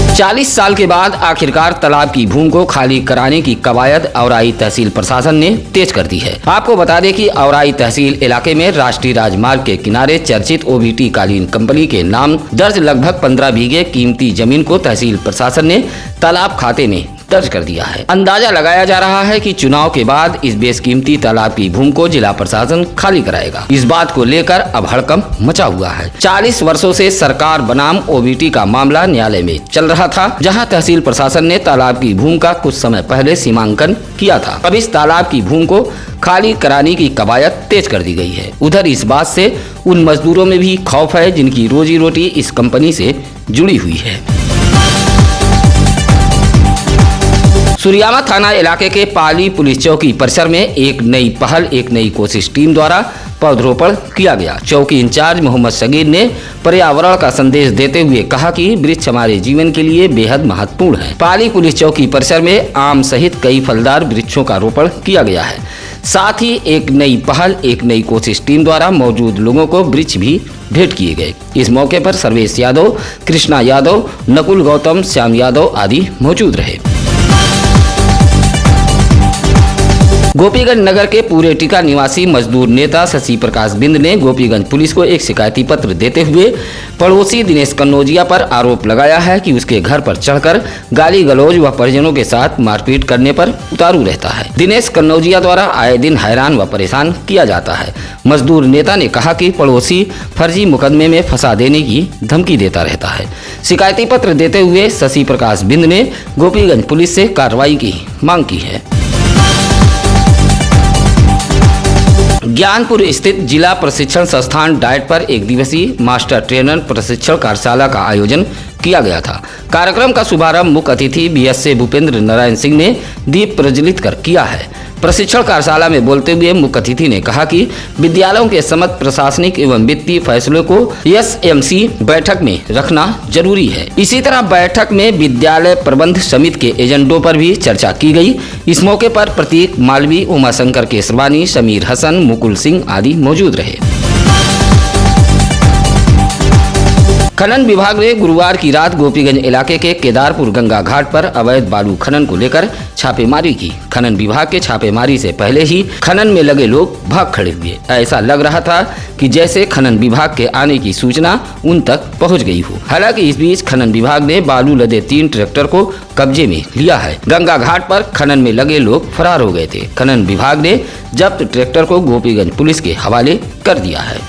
40 साल के बाद आखिरकार तालाब की भूमि को खाली कराने की कवायद औराई तहसील प्रशासन ने तेज कर दी है। आपको बता दें कि औराई तहसील इलाके में राष्ट्रीय राजमार्ग के किनारे चर्चित ओबीटी कालीन कंपनी के नाम दर्ज लगभग 15 बीघे कीमती जमीन को तहसील प्रशासन ने तालाब खाते में दर्ज कर दिया है। अंदाजा लगाया जा रहा है कि चुनाव के बाद इस बेशकीमती तालाब की भूमि को जिला प्रशासन खाली कराएगा। इस बात को लेकर अब हड़कंप मचा हुआ है। 40 वर्षों से सरकार बनाम ओबीटी का मामला न्यायालय में चल रहा था, जहां तहसील प्रशासन ने तालाब की भूमि का कुछ समय पहले सीमांकन किया था। अब इस तालाब की भूमि को खाली कराने की कवायद तेज कर दी गई है। उधर इस बात से उन मजदूरों में भी खौफ है जिनकी रोजी रोटी इस कंपनी से जुड़ी हुई है। सुरियामा थाना इलाके के पाली पुलिस चौकी परिसर में एक नई पहल, एक नई कोशिश टीम द्वारा पौधरोपण किया गया। चौकी इंचार्ज मोहम्मद सगीर ने पर्यावरण का संदेश देते हुए कहा कि वृक्ष हमारे जीवन के लिए बेहद महत्वपूर्ण है। पाली पुलिस चौकी परिसर में आम सहित कई फलदार वृक्षों का रोपण किया गया है। साथ ही एक नई पहल, एक नई कोशिश टीम द्वारा मौजूद लोगों को वृक्ष भी भेंट किए गए। इस मौके पर सर्वेश यादव, कृष्णा यादव, नकुल गौतम, श्याम यादव आदि मौजूद रहे। गोपीगंज नगर के पूरे टीका निवासी मजदूर नेता शशि प्रकाश बिंद ने गोपीगंज पुलिस को एक शिकायती पत्र देते हुए पड़ोसी दिनेश कन्नौजिया पर आरोप लगाया है कि उसके घर पर चढ़कर गाली गलौज व परिजनों के साथ मारपीट करने पर उतारू रहता है। दिनेश कन्नौजिया द्वारा आए दिन हैरान व परेशान किया जाता है। मजदूर नेता ने कहा कि पड़ोसी फर्जी मुकदमे में फंसा देने की धमकी देता रहता है। शिकायती पत्र देते हुए शशि प्रकाश बिंद ने गोपीगंज पुलिस से कार्रवाई की मांग की है। ज्ञानपुर स्थित जिला प्रशिक्षण संस्थान डाइट पर एक दिवसीय मास्टर ट्रेनर प्रशिक्षण कार्यशाला का आयोजन किया गया था। कार्यक्रम का शुभारंभ मुख्य अतिथि बीएसए भूपेंद्र नारायण सिंह ने दीप प्रज्वलित कर किया है। प्रशिक्षण कार्यशाला में बोलते हुए मुख्य अतिथि ने कहा कि विद्यालयों के समस्त प्रशासनिक एवं वित्तीय फैसलों को एसएमसी बैठक में रखना जरूरी है। इसी तरह बैठक में विद्यालय प्रबंध समिति के एजेंडों पर भी चर्चा की गई। इस मौके पर प्रतीक मालवी, उमाशंकर केसरवानी, समीर हसन, मुकुल सिंह आदि मौजूद रहे। खनन विभाग ने गुरुवार की रात गोपीगंज इलाके के केदारपुर गंगा घाट पर अवैध बालू खनन को लेकर छापेमारी की। खनन विभाग के छापेमारी से पहले ही खनन में लगे लोग भाग खड़े हुए। ऐसा लग रहा था कि जैसे खनन विभाग के आने की सूचना उन तक पहुंच गई हो। हालांकि इस बीच खनन विभाग ने बालू लदे 3 ट्रैक्टर को कब्जे में लिया है। गंगा घाट पर खनन में लगे लोग फरार हो गए थे। खनन विभाग ने जब्त ट्रैक्टर को गोपीगंज पुलिस के हवाले कर दिया है।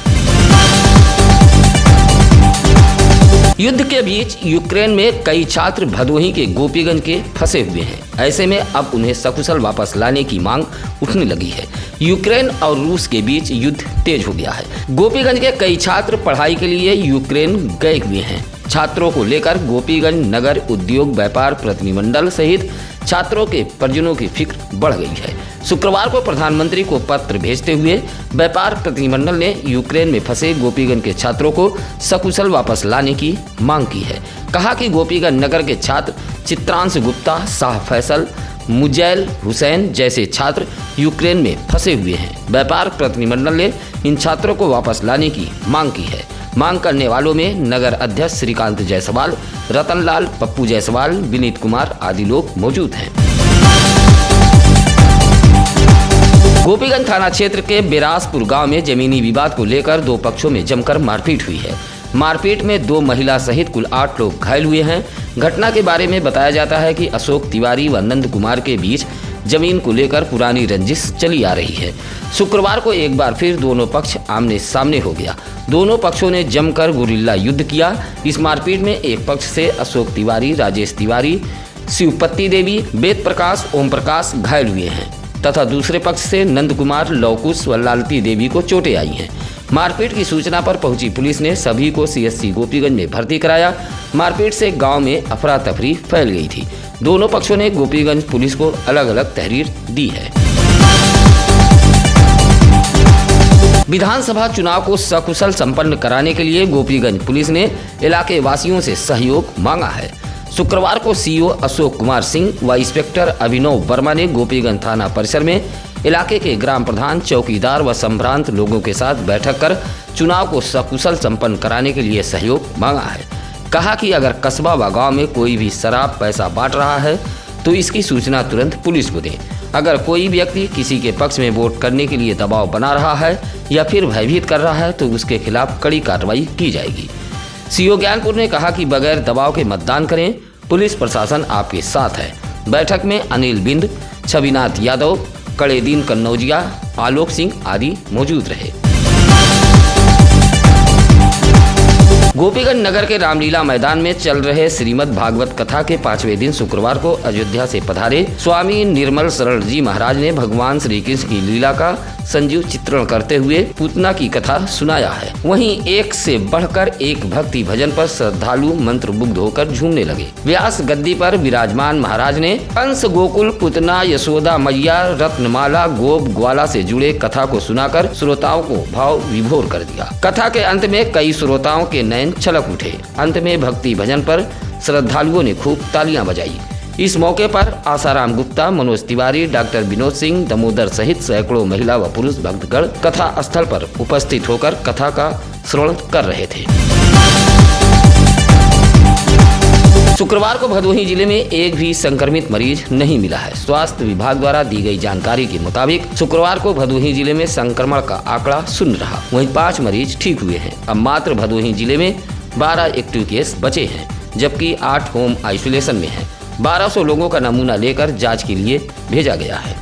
युद्ध के बीच यूक्रेन में कई छात्र भदोही के गोपीगंज के फंसे हुए हैं। ऐसे में अब उन्हें सकुशल वापस लाने की मांग उठने लगी है। यूक्रेन और रूस के बीच युद्ध तेज हो गया है। गोपीगंज के कई छात्र पढ़ाई के लिए यूक्रेन गए हुए हैं। छात्रों को लेकर गोपीगंज नगर उद्योग व्यापार प्रतिनिधिमंडल सहित छात्रों के परिजनों की फिक्र बढ़ गई है। शुक्रवार को प्रधानमंत्री को पत्र भेजते हुए व्यापार प्रतिनिधिमंडल ने यूक्रेन में फंसे गोपीगंज के छात्रों को सकुशल वापस लाने की मांग की है। कहा कि गोपीगंज नगर के छात्र चित्रांश गुप्ता, शाह फैसल, मुजैल हुसैन जैसे छात्र यूक्रेन में फंसे हुए हैं। व्यापार प्रतिनिधिमंडल ने इन छात्रों को वापस लाने की मांग की है। मांग करने वालों में नगर अध्यक्ष श्रीकांत जायसवाल, रतनलाल, पप्पू जायसवाल, विनीत कुमार आदि लोग मौजूद हैं। गोपीगंज थाना क्षेत्र के बिरासपुर गांव में जमीनी विवाद को लेकर 2 पक्षों में जमकर मारपीट हुई है। मारपीट में 2 महिला सहित कुल 8 लोग घायल हुए हैं। घटना के बारे में बताया जाता है कि अशोक तिवारी व नंद कुमार के बीच जमीन को लेकर पुरानी रंजिश चली आ रही है। शुक्रवार को एक बार फिर दोनों पक्ष आमने सामने हो गया। दोनों पक्षों ने जमकर गुरिल्ला युद्ध किया। इस मारपीट में एक पक्ष से अशोक तिवारी, राजेश तिवारी, शिवपत्ती देवी, वेद प्रकाश, ओम प्रकाश घायल हुए हैं तथा दूसरे पक्ष से नंद कुमार, लवकुश व लालती देवी को चोटें आई हैं। मारपीट की सूचना पर पहुंची पुलिस ने सभी को सीएससी गोपीगंज में भर्ती कराया। मारपीट से गांव में अफरा तफरी फैल गई थी। दोनों पक्षों ने गोपीगंज पुलिस को अलग अलग तहरीर दी है। विधानसभा चुनाव को सकुशल संपन्न कराने के लिए गोपीगंज पुलिस ने इलाके वासियों से सहयोग मांगा है। शुक्रवार को सीओ अशोक कुमार सिंह व इंस्पेक्टर अभिनव वर्मा ने गोपीगंज थाना परिसर में इलाके के ग्राम प्रधान, चौकीदार व संभ्रांत लोगों के साथ बैठक कर चुनाव को सकुशल संपन्न कराने के लिए सहयोग मांगा है। कहा कि अगर कस्बा व गाँव में कोई भी शराब पैसा बांट रहा है तो इसकी सूचना तुरंत पुलिस को दें। अगर कोई व्यक्ति किसी के पक्ष में वोट करने के लिए दबाव बना रहा है या फिर भयभीत कर रहा है तो उसके खिलाफ कड़ी कार्रवाई की जाएगी। सीओ ज्ञानपुर ने कहा कि बगैर दबाव के मतदान करें, पुलिस प्रशासन आपके साथ है। बैठक में अनिल बिंद, छविनाथ यादव, कड़ेदीन कन्नौजिया, आलोक सिंह आदि मौजूद रहे। गोपीगंज नगर के रामलीला मैदान में चल रहे श्रीमद् भागवत कथा के 5वें दिन शुक्रवार को अयोध्या से पधारे स्वामी निर्मल शरण जी महाराज ने भगवान श्री कृष्ण की लीला का संजीव चित्रण करते हुए पूतना की कथा सुनाया है। वहीं एक से बढ़कर एक भक्ति भजन पर श्रद्धालु मंत्रमुग्ध होकर झूमने लगे। व्यास गद्दी पर विराजमान महाराज ने कंस, गोकुल, पूतना, यशोदा मैया, रत्नमाला, गोप, ग्वाला से जुड़े कथा को सुनाकर श्रोताओं को भाव विभोर कर दिया। कथा के अंत में कई श्रोताओं के नयन छलक उठे। अंत में भक्ति भजन पर श्रद्धालुओं ने खूब तालियां बजाई। इस मौके पर आसाराम गुप्ता, मनोज तिवारी, डॉक्टर विनोद सिंह, दमोदर सहित सैकड़ों महिला व पुरुष भक्तगण कथा स्थल पर उपस्थित होकर कथा का श्रवण कर रहे थे। शुक्रवार को भदोही जिले में एक भी संक्रमित मरीज नहीं मिला है। स्वास्थ्य विभाग द्वारा दी गई जानकारी के मुताबिक शुक्रवार को भदोही जिले में संक्रमण का आंकड़ा शून्य रहा। वहीं 5 मरीज ठीक हुए हैं। अब मात्र भदोही जिले में 12 एक्टिव केस बचे हैं, जबकि 8 होम आइसोलेशन में हैं। 1200 लोगों का नमूना लेकर जांच के लिए भेजा गया है।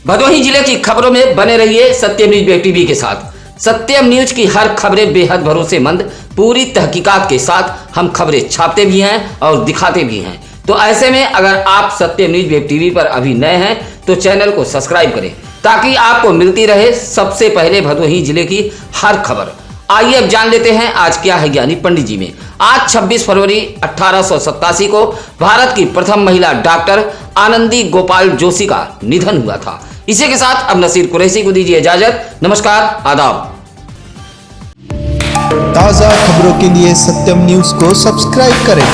भदोही जिले की खबरों में बने रहिए सत्यम न्यूज वेब टीवी के साथ। सत्यम न्यूज की हर खबरें बेहद भरोसेमंद, पूरी तहकीकात के साथ हम खबरें छापते भी हैं और दिखाते भी हैं। तो ऐसे में अगर आप सत्यम न्यूज वेब टीवी पर अभी नए हैं तो चैनल को सब्सक्राइब करें ताकि आपको मिलती रहे सबसे पहले भदोही जिले की हर खबर। आइए अब जान लेते हैं आज क्या है ज्ञानी पंडित जी में। आज 26 फरवरी 1887 को भारत की प्रथम महिला डॉक्टर आनंदी गोपाल जोशी का निधन हुआ था। इसी के साथ अब नसीर कुरैशी को दीजिए इजाजत। नमस्कार, आदाब। ताज़ा खबरों के लिए सत्यम न्यूज को सब्सक्राइब करें।